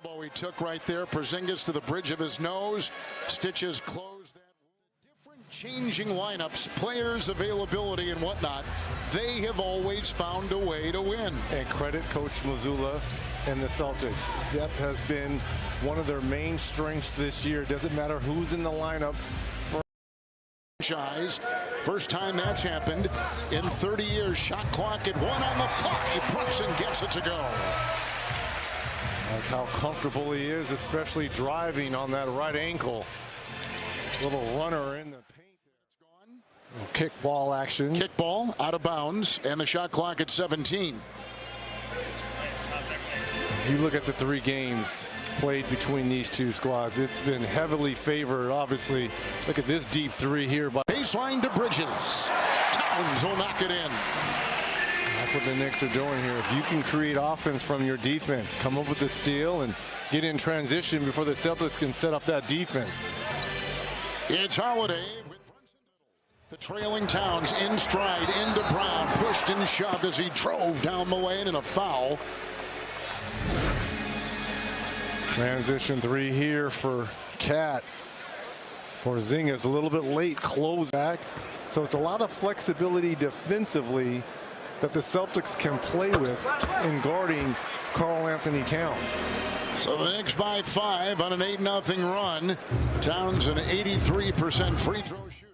Elbow he took right there. Porzingis to the bridge of his nose. Stitches closed that. Different changing lineups, players' availability and whatnot. They have always found a way to win. And credit Coach Mazzulla and the Celtics. Depth has been one of their main strengths this year. Doesn't matter who's in the lineup. First time that's happened in 30 years. Shot clock at 1 on the fly. Brunson gets it to go. Like how comfortable he is, especially driving on that right ankle. Little runner in the paint. Kick ball action. Kick ball out of bounds, and the shot clock at 17. You look at the 3 games played between these two squads. It's been heavily favored, obviously. Look at this deep 3 here. Baseline to Bridges. Towns will knock it in. That's what the Knicks are doing here. If you can create offense from your defense, come up with a steal and get in transition before the Celtics can set up that defense. It's Holiday with Brunson. The trailing Towns in stride into Brown. Pushed and shoved as he drove down the lane, and a foul. Transition 3 here for Cat. Porzingis a little bit late close back. So it's a lot of flexibility defensively that the Celtics can play with in guarding Karl-Anthony Towns. So the Knicks by 5 on an 8-0 run. Towns an 83% free throw shooter.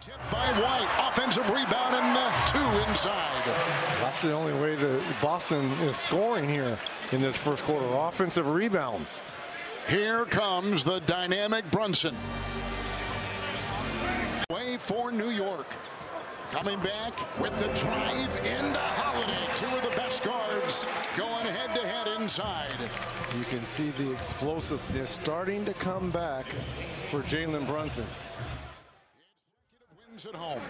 Tipped by White. Offensive rebound and the 2 inside. That's the only way that Boston is scoring here in this first quarter. Offensive rebounds. Here comes the dynamic Brunson. Way for New York. Coming back with the drive into Holiday. 2 of the best guards going head-to-head inside. You can see the explosiveness starting to come back for Jalen Brunson. Wins at home.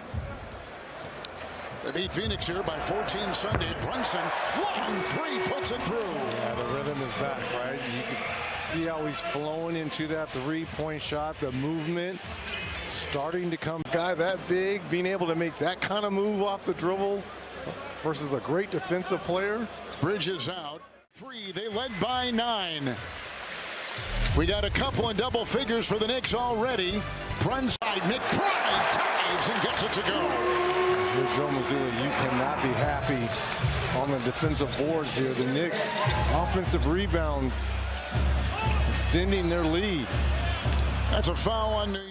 They beat Phoenix here by 14 Sunday. Brunson, long 3, puts it through. Yeah, the rhythm is back, right? You can see how he's flowing into that 3-point shot. The movement starting to come. Guy that big, being able to make that kind of move off the dribble versus a great defensive player. Bridges out. 3, they led by 9. We got a couple in double figures for the Knicks already. Brunson, McBride dives and gets it to go. Here, Joe Mazzulla, you cannot be happy on the defensive boards here. The Knicks offensive rebounds extending their lead. That's a foul on New York.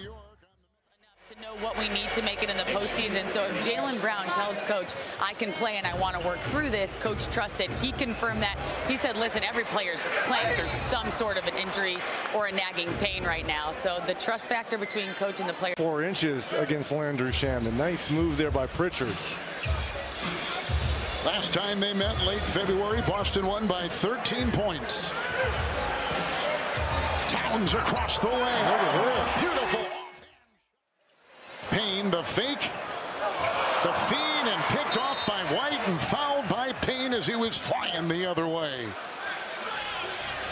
To know what we need to make it in the postseason. So if Jalen Brown tells Coach, I can play and I want to work through this, Coach trusts it. He confirmed that. He said, listen, every player's playing through some sort of an injury or a nagging pain right now. So the trust factor between Coach and the player. 4 inches against Landry Shamet. Nice move there by Pritchard. Last time they met late February, Boston won by 13 points. Towns across the lane. Look at this. Beautiful. Payne, the fake, the feed, and picked off by White and fouled by Payne as he was flying the other way.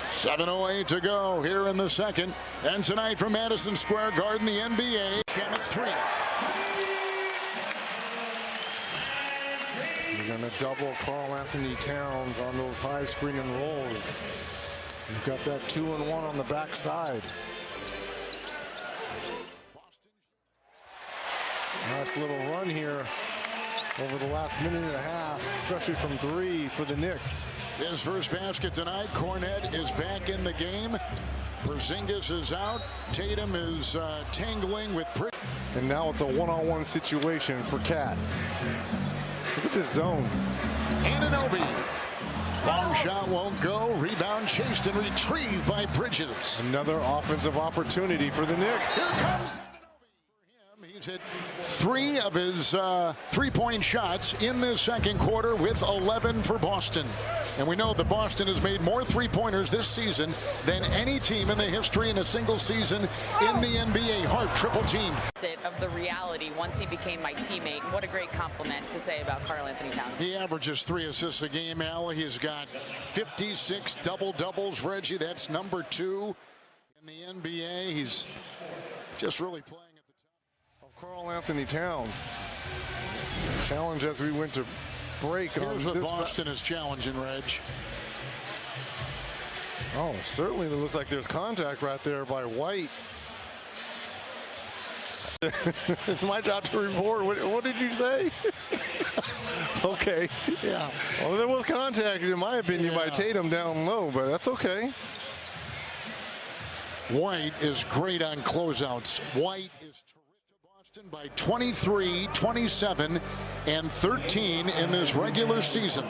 7:08 to go here in the second. And tonight from Madison Square Garden, the NBA. Shamet 3. You're going to double Karl-Anthony Towns on those high screen and rolls. You've got that 2-and-1 on the backside. Nice little run here over the last minute and a half, especially from 3 for the Knicks. His first basket tonight. Cornette is back in the game. Porzingis is out. Tatum is tangling with Pritchard. And now it's a one-on-one situation for Cat. Look at this zone. Anunoby. Long shot won't go. Rebound chased and retrieved by Bridges. Another offensive opportunity for the Knicks. Here comes Anunoby. For him, he's hit 3 of his 3-point shots in this second quarter with 11 for Boston. And we know that Boston has made more 3-pointers this season than any team in the history in a single season in the NBA. Hart triple teamed. Of the reality once he became my teammate. What a great compliment to say about Karl-Anthony Towns. He averages 3 assists a game, Al. He's got 56 double-doubles, Reggie. That's number 2 in the NBA. He's just really playing at the top. Karl-Anthony Towns. Challenge as we went to break. Here's what Boston is challenging, Reg. Oh, certainly it looks like there's contact right there by White. It's my job to report. What did you say? Okay. Yeah. Well, there was contact, in my opinion, by Tatum down low, but that's okay. White is great on closeouts. White is terrific to Boston by 23, 27, and 13 in this regular season.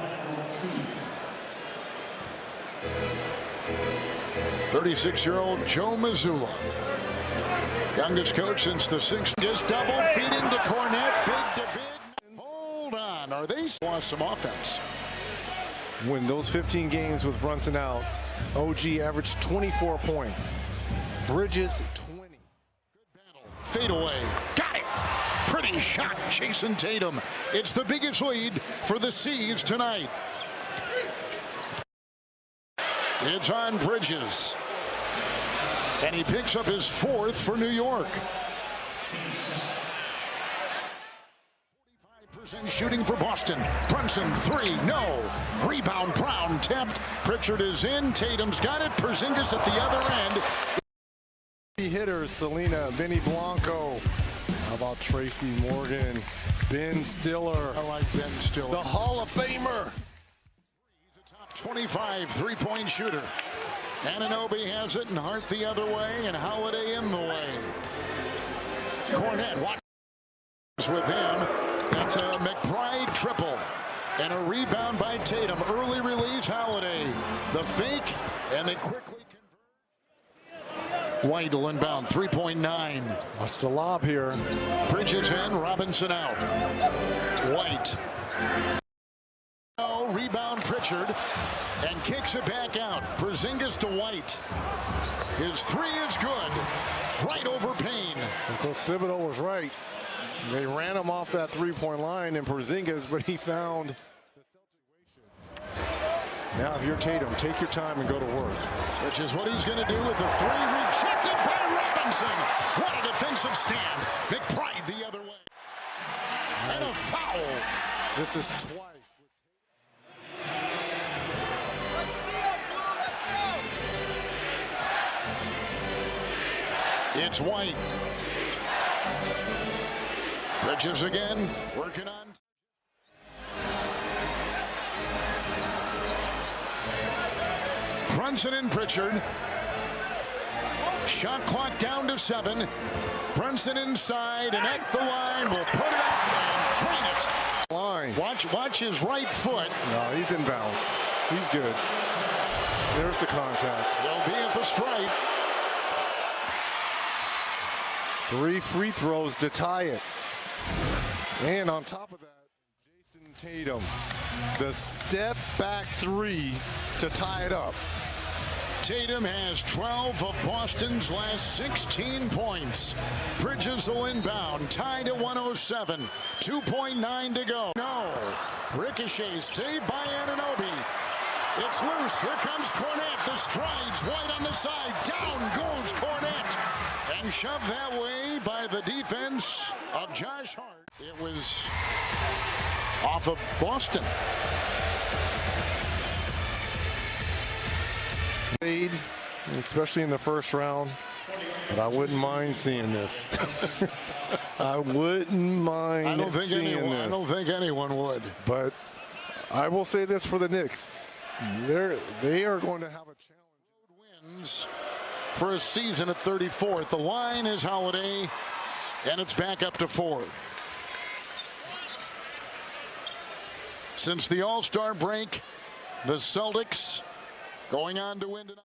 36-year-old Joe Mazzulla, youngest coach since the 60s. Double feeding to Cornette, big to big. Hold on, are they lost some offense? When those 15 games with Brunson out, OG averaged 24 points. Bridges 20. Good battle. Fade away. Got it. Pretty shot, Jason Tatum. It's the biggest lead for the C's tonight. It's on Bridges. And he picks up his fourth for New York. 45% shooting for Boston. Brunson, three, no. Rebound, Brown tapped. Pritchard is in. Tatum's got it. Porzingis at the other end. Hitters, Selena, Vinny Blanco. How about Tracy Morgan? Ben Stiller. I like Ben Stiller. The Hall of Famer. He's a top 25 three-point shooter. Anunoby has it, and Hart the other way, and Holiday in the way. Cornette watches with him. That's a McBride triple. And a rebound by Tatum. Early release, Holiday. The fake, and they quickly convert. White will inbound, 3.9. Watch the lob here. Bridges in, Robinson out. White. Rebound Pritchard, and kicks it back out. Porzingis to White. His three is good. Right over Payne. Coach Thibodeau was right. They ran him off that three-point line in Porzingis, but he found the situations. Now, if you're Tatum, take your time and go to work. Which is what he's going to do with the three. Rejected by Robinson. What a defensive stand. McBride the other way. And a foul. This is twice. It's White. Bridges again, working on. Brunson and Pritchard. Shot clock down to 7. Brunson inside and at the line will put it up and bring it. Line. Watch his right foot. No, he's in bounds. He's good. There's the contact. They'll be at the stripe. 3 free throws to tie it. And on top of that, Jason Tatum, the step back 3 to tie it up. Tatum has 12 of Boston's last 16 points. Bridges will inbound, tied at 107. 2.9 to go. No. Ricochet saved by Anunoby. It's loose. Here comes Cornette. The strides. White on the side. Down goes Cornette. And shoved that way by the defense of Josh Hart. It was off of Boston. Especially in the first round, but I wouldn't mind seeing this. I wouldn't mind seeing this. I don't think anyone would. But I will say this for the Knicks. They are going to have a challenge. Wins for a season at 34th. The line is Holiday, and it's back up to 4. Since the All-Star break, the Celtics going on to win tonight.